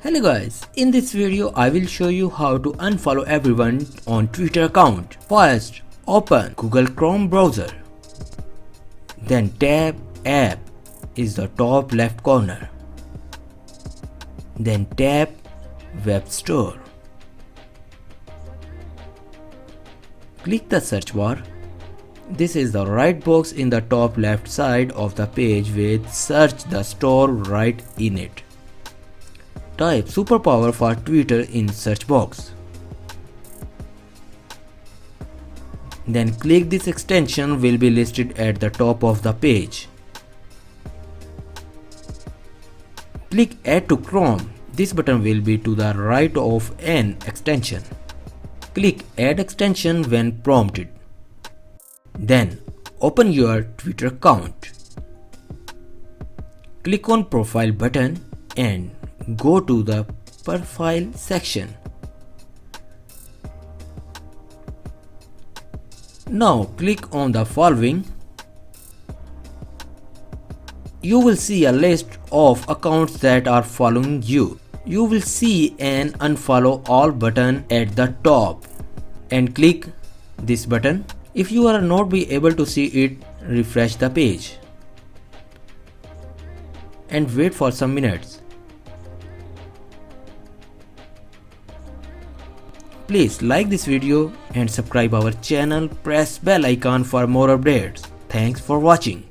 Hello guys, in this video I will show you how to unfollow everyone on Twitter account. First, open Google Chrome browser. Then tap App is the top left corner. Then tap Web Store. Click the search bar. This is the right box in the top left side of the page with search the store right in it. Type superpower for Twitter in search box. Then click this extension will be listed at the top of the page. Click Add to Chrome. This button will be to the right of an extension. Click Add extension when prompted. Then open your Twitter account. Click on Profile button and go to the Profile section. Now click on the following. You will see a list of accounts that are following you. You will see an Unfollow All button at the top and click this button. If you are not be able to see it, refresh the page and wait for some minutes. Please like this video and subscribe our channel. Press bell icon for more updates. Thanks for watching.